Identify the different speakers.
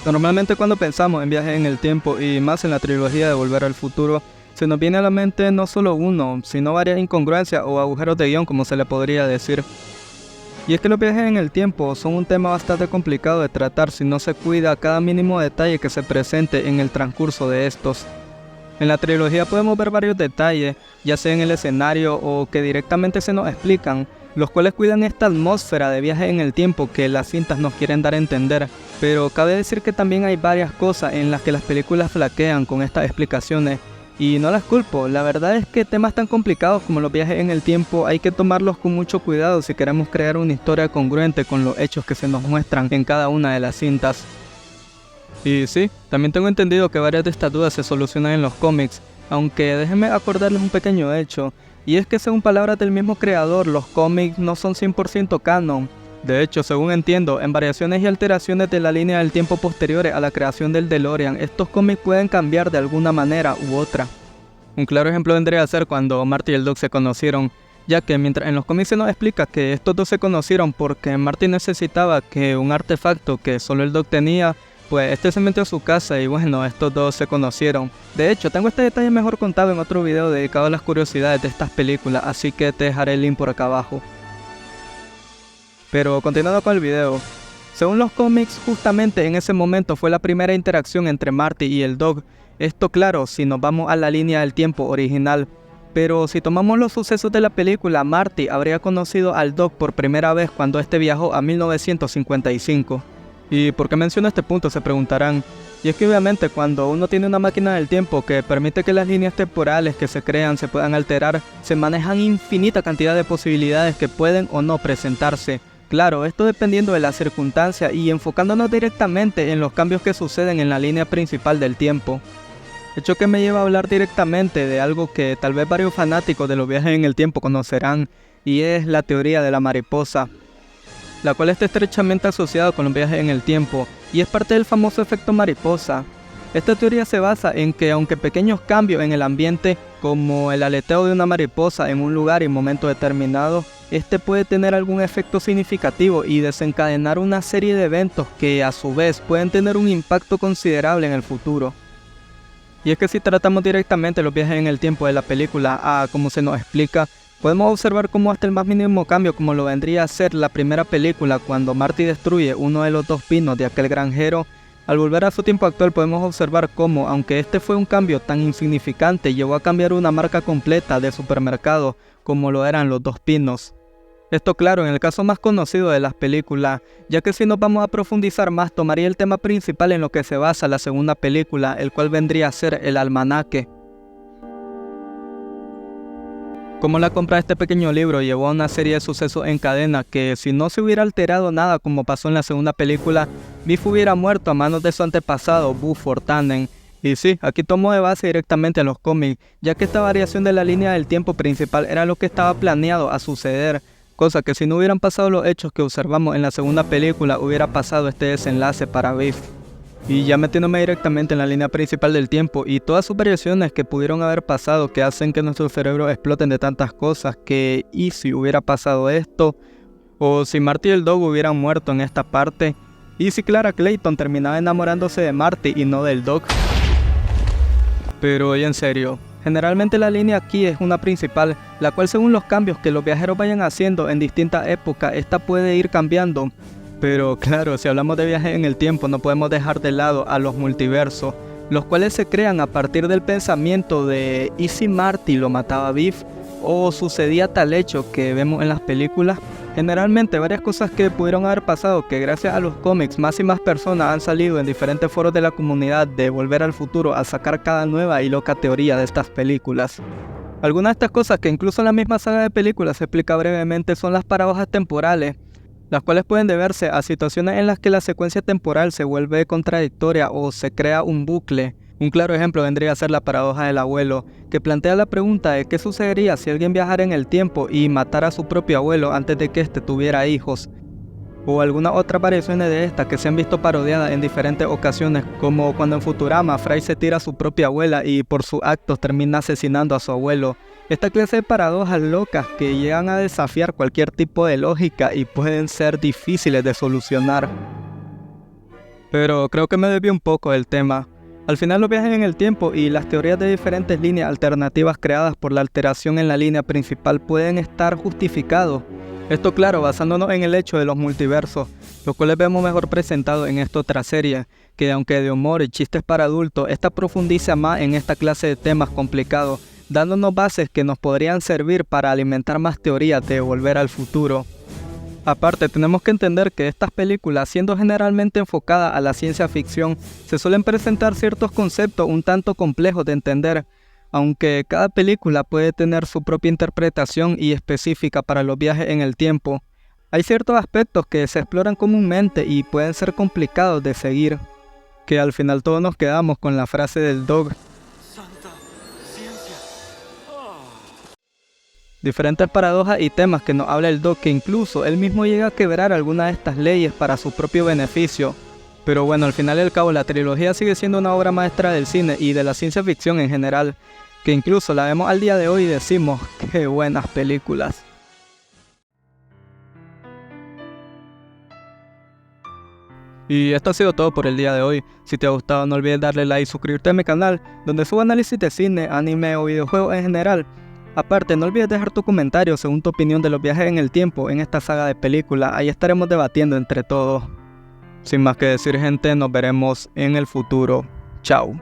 Speaker 1: Normalmente cuando pensamos en viajes en el tiempo y más en la trilogía de Volver al Futuro, se nos viene a la mente no solo uno, sino varias incongruencias o agujeros de guión, como se le podría decir. Y es que los viajes en el tiempo son un tema bastante complicado de tratar si no se cuida cada mínimo detalle que se presente en el transcurso de estos. En la trilogía podemos ver varios detalles, ya sea en el escenario o que directamente se nos explican, los cuales cuidan esta atmósfera de viaje en el tiempo que las cintas nos quieren dar a entender. Pero cabe decir que también hay varias cosas en las que las películas flaquean con estas explicaciones, y no las culpo. La verdad es que temas tan complicados como los viajes en el tiempo hay que tomarlos con mucho cuidado si queremos crear una historia congruente con los hechos que se nos muestran en cada una de las cintas. Y sí, también tengo entendido que varias de estas dudas se solucionan en los cómics, aunque déjenme acordarles un pequeño hecho, y es que según palabras del mismo creador, los cómics no son 100% canon. De hecho, según entiendo, en variaciones y alteraciones de la línea del tiempo posteriores a la creación del DeLorean, estos cómics pueden cambiar de alguna manera u otra. Un claro ejemplo vendría a ser cuando Marty y el Doc se conocieron, ya que mientras en los cómics se nos explica que estos dos se conocieron porque Marty necesitaba que un artefacto que solo el Doc tenía, pues este se metió a su casa y bueno, estos dos se conocieron. De hecho, tengo este detalle mejor contado en otro video dedicado a las curiosidades de estas películas, así que te dejaré el link por acá abajo. Pero continuando con el video, según los cómics, justamente en ese momento fue la primera interacción entre Marty y el Doc. Esto claro, si nos vamos a la línea del tiempo original. Pero si tomamos los sucesos de la película, Marty habría conocido al Doc por primera vez cuando este viajó a 1955. ¿Y por qué menciono este punto?, se preguntarán. Y es que obviamente cuando uno tiene una máquina del tiempo que permite que las líneas temporales que se crean se puedan alterar, se manejan infinita cantidad de posibilidades que pueden o no presentarse. Claro, esto dependiendo de la circunstancia y enfocándonos directamente en los cambios que suceden en la línea principal del tiempo. Hecho que me lleva a hablar directamente de algo que tal vez varios fanáticos de los viajes en el tiempo conocerán, y es la teoría de la mariposa, la cual está estrechamente asociada con los viajes en el tiempo y es parte del famoso efecto mariposa. Esta teoría se basa en que aunque pequeños cambios en el ambiente, como el aleteo de una mariposa en un lugar y momento determinado, este puede tener algún efecto significativo y desencadenar una serie de eventos que a su vez pueden tener un impacto considerable en el futuro. Y es que si tratamos directamente los viajes en el tiempo de la película a como se nos explica, podemos observar cómo hasta el más mínimo cambio, como lo vendría a ser la primera película cuando Marty destruye uno de los dos pinos de aquel granjero, al volver a su tiempo actual podemos observar cómo, aunque este fue un cambio tan insignificante, llegó a cambiar una marca completa de supermercado como lo eran los dos pinos. Esto claro, en el caso más conocido de las películas, ya que si nos vamos a profundizar más, tomaría el tema principal en lo que se basa la segunda película, el cual vendría a ser el almanaque. Como la compra de este pequeño libro llevó a una serie de sucesos en cadena que si no se hubiera alterado nada como pasó en la segunda película, Biff hubiera muerto a manos de su antepasado, Buford Tannen. Y sí, aquí tomo de base directamente a los cómics, ya que esta variación de la línea del tiempo principal era lo que estaba planeado a suceder, cosa que si no hubieran pasado los hechos que observamos en la segunda película hubiera pasado este desenlace para Biff. Y ya metiéndome directamente en la línea principal del tiempo y todas sus variaciones que pudieron haber pasado que hacen que nuestros cerebros exploten de tantas cosas que ¿y si hubiera pasado esto? O si Marty y el Doc hubieran muerto en esta parte. ¿Y si Clara Clayton terminaba enamorándose de Marty y no del Doc? Pero y en serio, generalmente la línea aquí es una principal, la cual según los cambios que los viajeros vayan haciendo en distintas épocas, esta puede ir cambiando. Pero claro, si hablamos de viajes en el tiempo no podemos dejar de lado a los multiversos, los cuales se crean a partir del pensamiento de ¿y si Marty lo mataba a Biff? ¿O sucedía tal hecho que vemos en las películas? Generalmente varias cosas que pudieron haber pasado que gracias a los cómics más y más personas han salido en diferentes foros de la comunidad de Volver al Futuro a sacar cada nueva y loca teoría de estas películas. Algunas de estas cosas que incluso en la misma saga de películas se explica brevemente son las paradojas temporales, las cuales pueden deberse a situaciones en las que la secuencia temporal se vuelve contradictoria o se crea un bucle. Un claro ejemplo vendría a ser la paradoja del abuelo, que plantea la pregunta de qué sucedería si alguien viajara en el tiempo y matara a su propio abuelo antes de que éste tuviera hijos. O algunas otras variaciones de esta que se han visto parodiadas en diferentes ocasiones, como cuando en Futurama Fry se tira a su propia abuela y por sus actos termina asesinando a su abuelo. Esta clase de paradojas locas que llegan a desafiar cualquier tipo de lógica y pueden ser difíciles de solucionar. Pero creo que me desvié un poco del tema. Al final los viajes en el tiempo y las teorías de diferentes líneas alternativas creadas por la alteración en la línea principal pueden estar justificados. Esto claro, basándonos en el hecho de los multiversos, los cuales vemos mejor presentados en esta otra serie, que aunque de humor y chistes para adultos, esta profundiza más en esta clase de temas complicados, dándonos bases que nos podrían servir para alimentar más teorías de Volver al Futuro. Aparte, tenemos que entender que estas películas, siendo generalmente enfocadas a la ciencia ficción, se suelen presentar ciertos conceptos un tanto complejos de entender, aunque cada película puede tener su propia interpretación y específica para los viajes en el tiempo. Hay ciertos aspectos que se exploran comúnmente y pueden ser complicados de seguir, que al final todos nos quedamos con la frase del Dog.
Speaker 2: Santa ciencia.
Speaker 1: Diferentes paradojas y temas que nos habla el Doc, que incluso él mismo llega a quebrar algunas de estas leyes para su propio beneficio. Pero bueno, al final y al cabo la trilogía sigue siendo una obra maestra del cine y de la ciencia ficción en general, que incluso la vemos al día de hoy y decimos, qué buenas películas. Y esto ha sido todo por el día de hoy. Si te ha gustado no olvides darle like y suscribirte a mi canal, donde subo análisis de cine, anime o videojuegos en general. Aparte, no olvides dejar tu comentario según tu opinión de los viajes en el tiempo en esta saga de películas, ahí estaremos debatiendo entre todos. Sin más que decir gente, nos veremos en el futuro. Chao.